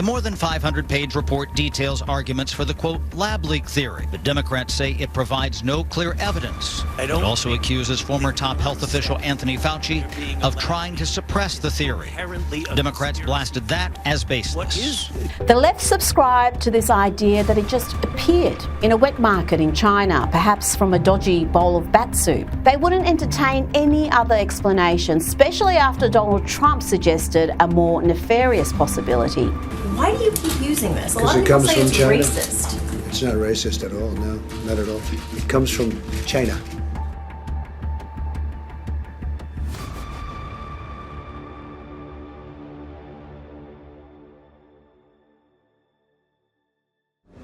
The more than 500-page report details arguments for the, quote, lab leak theory. The Democrats say it provides no clear evidence. It also accuses former top health official Anthony Fauci of trying to suppress the theory. Democrats blasted that as baseless. The left subscribed to this idea that it just appeared in a wet market in China, perhaps from a dodgy bowl of bat soup. They wouldn't entertain any other explanation, especially after Donald Trump suggested a more nefarious possibility. Why do you keep using this? A lot of it people comes say from it's China. racist. It's not racist at all, no, not at all. It comes from China.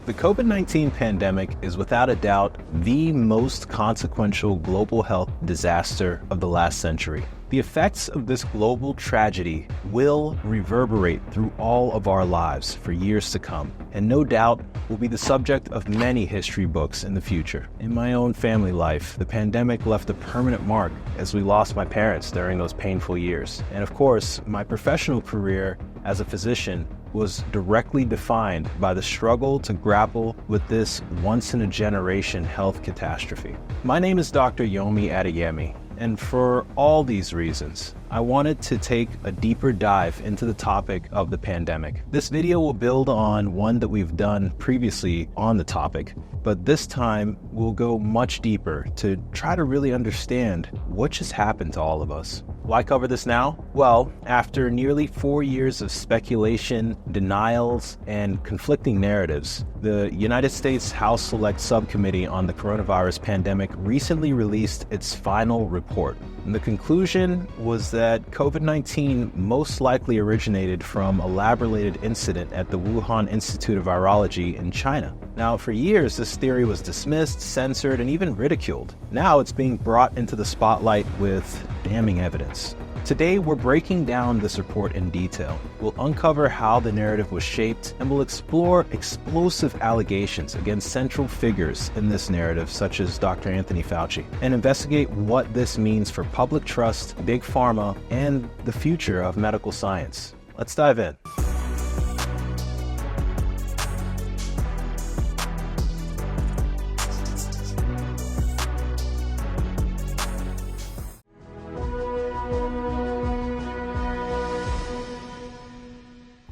The COVID-19 pandemic is without a doubt the most consequential global health disaster of the last century. The effects of this global tragedy will reverberate through all of our lives for years to come, and no doubt will be the subject of many history books in the future. In my own family life, the pandemic left a permanent mark as we lost my parents during those painful years. And of course, my professional career as a physician was directly defined by the struggle to grapple with this once-in-a-generation health catastrophe. My name is Dr. Yomi Adeyemi, and for all these reasons, I wanted to take a deeper dive into the topic of the pandemic. This video will build on one that we've done previously on the topic, but this time we'll go much deeper to try to really understand what just happened to all of us. Why cover this now? Well, after nearly 4 years of speculation, denials, and conflicting narratives, the United States House Select Subcommittee on the coronavirus pandemic recently released its final report. And the conclusion was that COVID-19 most likely originated from a lab-related incident at the Wuhan Institute of Virology in China. Now, for years, this theory was dismissed, censored, and even ridiculed. Now it's being brought into the spotlight with damning evidence. Today, we're breaking down this report in detail. We'll uncover how the narrative was shaped, and we'll explore explosive allegations against central figures in this narrative, such as Dr. Anthony Fauci, and investigate what this means for public trust, Big Pharma, and the future of medical science. Let's dive in.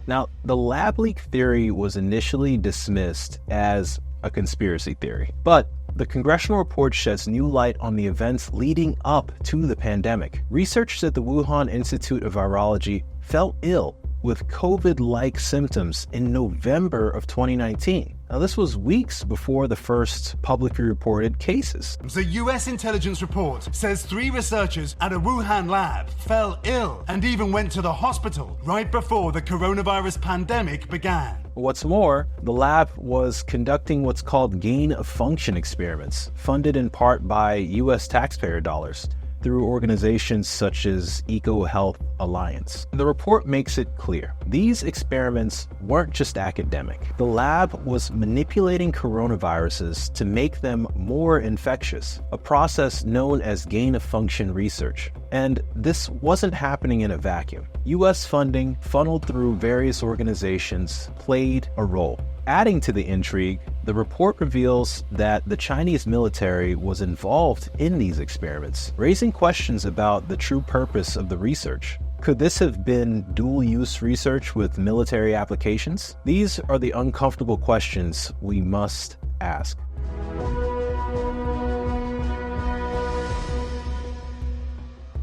Now, the lab leak theory was initially dismissed as a conspiracy theory, but the Congressional report sheds new light on the events leading up to the pandemic. Researchers at the Wuhan Institute of Virology fell ill with COVID-like symptoms in November of 2019. Now, this was weeks before the first publicly reported cases. The US intelligence report says 3 researchers at a Wuhan lab fell ill and even went to the hospital right before the coronavirus pandemic began. What's more, the lab was conducting what's called gain-of-function experiments, funded in part by US taxpayer dollars, through organizations such as EcoHealth Alliance. The report makes it clear. These experiments weren't just academic. The lab was manipulating coronaviruses to make them more infectious, a process known as gain-of-function research. And this wasn't happening in a vacuum. US funding funneled through various organizations played a role. Adding to the intrigue, the report reveals that the Chinese military was involved in these experiments, raising questions about the true purpose of the research. Could this have been dual-use research with military applications? These are the uncomfortable questions we must ask.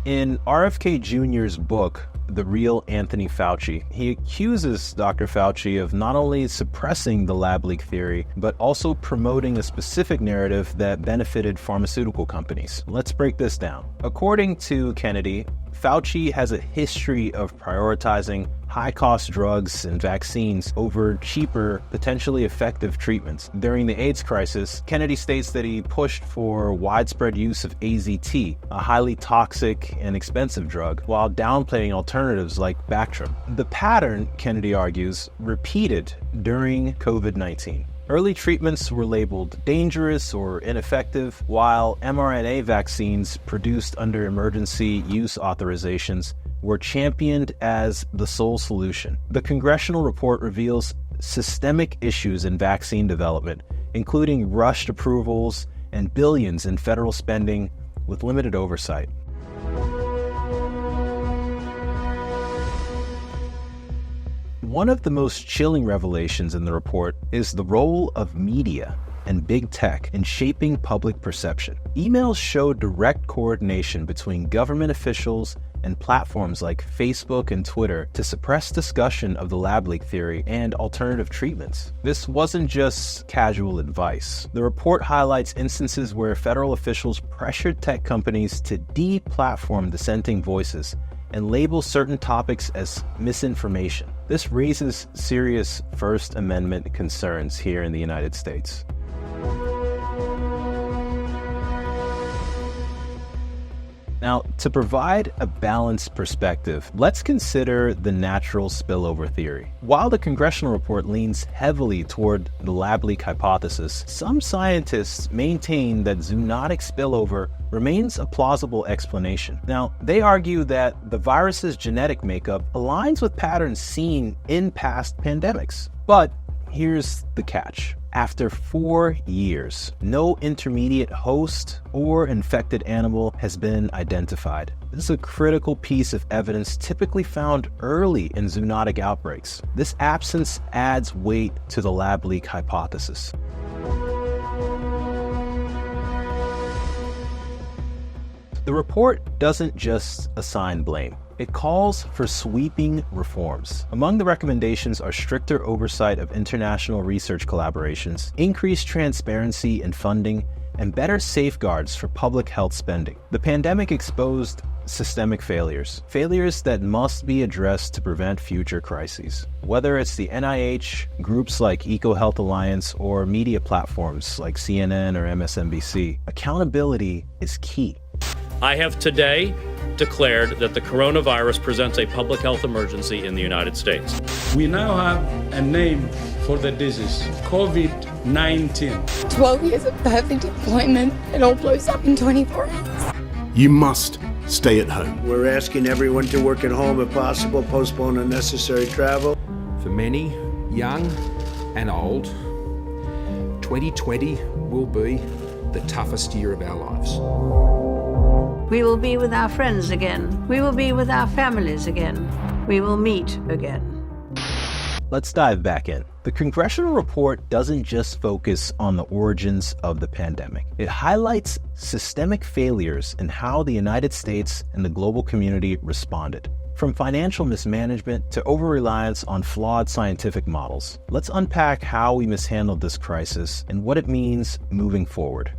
In RFK Jr.'s book, The Real Anthony Fauci, he accuses Dr. Fauci of not only suppressing the lab leak theory, but also promoting a specific narrative that benefited pharmaceutical companies. Let's break this down. According to Kennedy, Fauci has a history of prioritizing high-cost drugs and vaccines over cheaper, potentially effective treatments. During the AIDS crisis, Kennedy states that he pushed for widespread use of AZT, a highly toxic and expensive drug, while downplaying alternatives like Bactrim. The pattern, Kennedy argues, repeated during COVID-19. Early treatments were labeled dangerous or ineffective, while mRNA vaccines produced under emergency use authorizations were championed as the sole solution. The Congressional report reveals systemic issues in vaccine development, including rushed approvals and billions in federal spending with limited oversight. One of the most chilling revelations in the report is the role of media and big tech in shaping public perception. Emails show direct coordination between government officials and platforms like Facebook and Twitter to suppress discussion of the lab leak theory and alternative treatments. This wasn't just casual advice. The report highlights instances where federal officials pressured tech companies to de-platform dissenting voices and label certain topics as misinformation. This raises serious First Amendment concerns here in the United States. Now, to provide a balanced perspective, let's consider the natural spillover theory. While the Congressional report leans heavily toward the lab leak hypothesis, some scientists maintain that zoonotic spillover remains a plausible explanation. Now, they argue that the virus's genetic makeup aligns with patterns seen in past pandemics. But here's the catch. After 4 years, no intermediate host or infected animal has been identified. This is a critical piece of evidence typically found early in zoonotic outbreaks. This absence adds weight to the lab leak hypothesis. The report doesn't just assign blame. It calls for sweeping reforms. Among the recommendations are stricter oversight of international research collaborations, increased transparency in funding, and better safeguards for public health spending. The pandemic exposed systemic failures that must be addressed to prevent future crises. Whether it's the NIH, groups like EcoHealth Alliance, or media platforms like CNN or MSNBC, accountability is key. I have today declared that the coronavirus presents a public health emergency in the United States. We now have a name for the disease, COVID-19. 12 years of perfect employment, it all blows up in 24 hours. You must stay at home. We're asking everyone to work at home if possible, postpone unnecessary travel. For many, young and old, 2020 will be the toughest year of our lives. We will be with our friends again. We will be with our families again. We will meet again. Let's dive back in. The Congressional report doesn't just focus on the origins of the pandemic. It highlights systemic failures in how the United States and the global community responded. From financial mismanagement to over-reliance on flawed scientific models, let's unpack how we mishandled this crisis and what it means moving forward.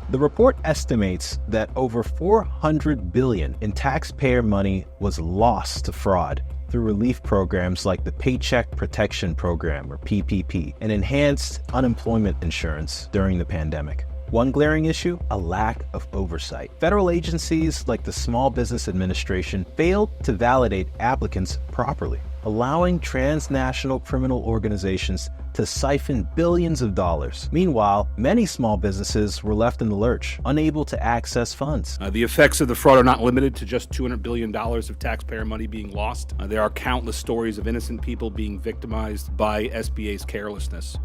The report estimates that over $400 billion in taxpayer money was lost to fraud through relief programs like the Paycheck Protection Program, or PPP, and enhanced unemployment insurance during the pandemic. One glaring issue, a lack of oversight. Federal agencies like the Small Business Administration failed to validate applicants properly, allowing transnational criminal organizations to siphon billions of dollars. Meanwhile, many small businesses were left in the lurch, unable to access funds. The effects of the fraud are not limited to just $200 billion of taxpayer money being lost. There are countless stories of innocent people being victimized by SBA's carelessness.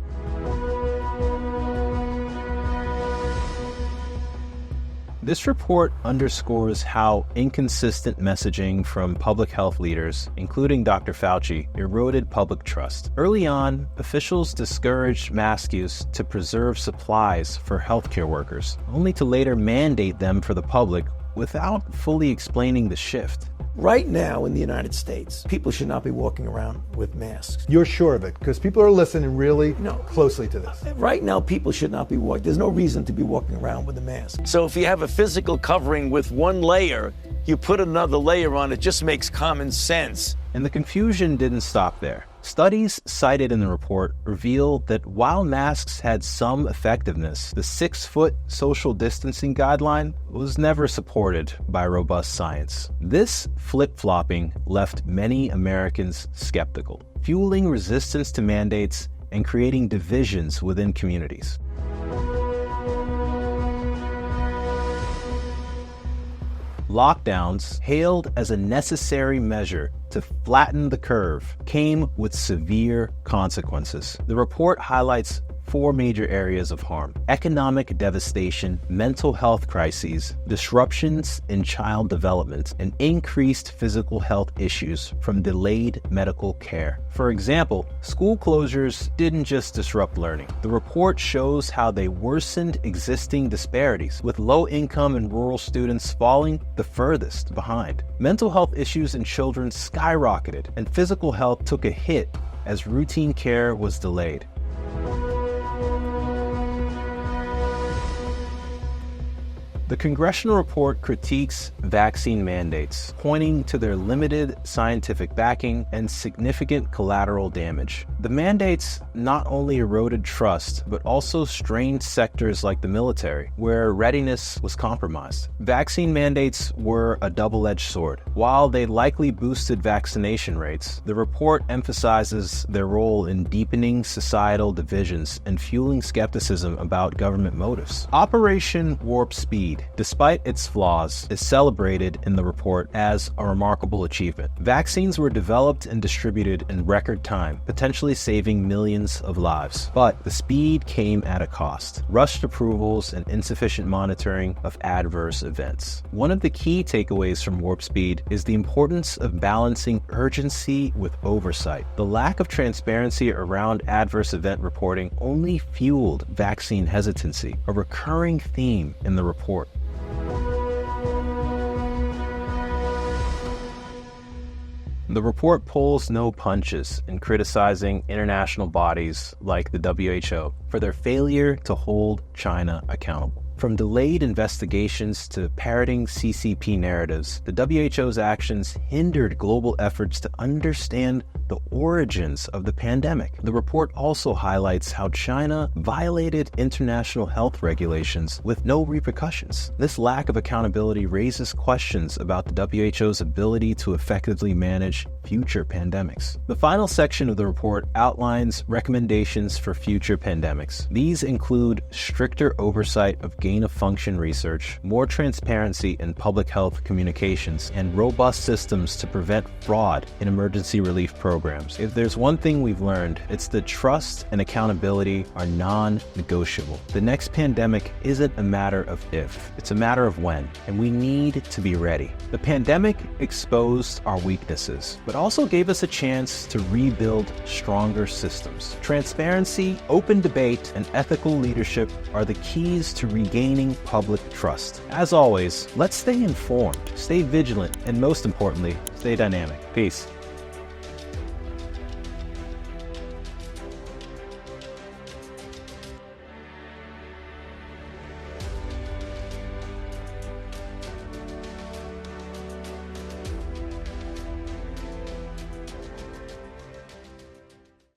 This report underscores how inconsistent messaging from public health leaders, including Dr. Fauci, eroded public trust. Early on, officials discouraged mask use to preserve supplies for healthcare workers, only to later mandate them for the public without fully explaining the shift. Right now in the United States, people should not be walking around with masks. You're sure of it, because people are listening really closely to this. Right now, people should not be walking. There's no reason to be walking around with a mask. So if you have a physical covering with one layer, you put another layer on, it just makes common sense. And the confusion didn't stop there. Studies cited in the report reveal that while masks had some effectiveness, the 6-foot social distancing guideline was never supported by robust science. This flip-flopping left many Americans skeptical, fueling resistance to mandates and creating divisions within communities. Lockdowns, hailed as a necessary measure to flatten the curve, came with severe consequences. The report highlights 4 major areas of harm: economic devastation, mental health crises, disruptions in child development, and increased physical health issues from delayed medical care. For example, school closures didn't just disrupt learning. The report shows how they worsened existing disparities, with low-income and rural students falling the furthest behind. Mental health issues in children skyrocketed, and physical health took a hit as routine care was delayed. The Congressional report critiques vaccine mandates, pointing to their limited scientific backing and significant collateral damage. The mandates not only eroded trust, but also strained sectors like the military, where readiness was compromised. Vaccine mandates were a double-edged sword. While they likely boosted vaccination rates, the report emphasizes their role in deepening societal divisions and fueling skepticism about government motives. Operation Warpspeed, despite its flaws, is celebrated in the report as a remarkable achievement. Vaccines were developed and distributed in record time, potentially saving millions of lives. But the speed came at a cost: rushed approvals and insufficient monitoring of adverse events. One of the key takeaways from Warpspeed is the importance of balancing urgency with oversight. The lack of transparency around adverse event reporting only fueled vaccine hesitancy, a recurring theme in the report. The report pulls no punches in criticizing international bodies like the WHO for their failure to hold China accountable. From delayed investigations to parroting CCP narratives, the WHO's actions hindered global efforts to understand the origins of the pandemic. The report also highlights how China violated international health regulations with no repercussions. This lack of accountability raises questions about the WHO's ability to effectively manage future pandemics. The final section of the report outlines recommendations for future pandemics. These include stricter oversight of gain-of-function research, more transparency in public health communications, and robust systems to prevent fraud in emergency relief programs. If there's one thing we've learned, it's that trust and accountability are non-negotiable. The next pandemic isn't a matter of if, it's a matter of when, and we need to be ready. The pandemic exposed our weaknesses, but also gave us a chance to rebuild stronger systems. Transparency, open debate, and ethical leadership are the keys to regaining public trust. As always, let's stay informed, stay vigilant, and most importantly, stay dynamic. Peace.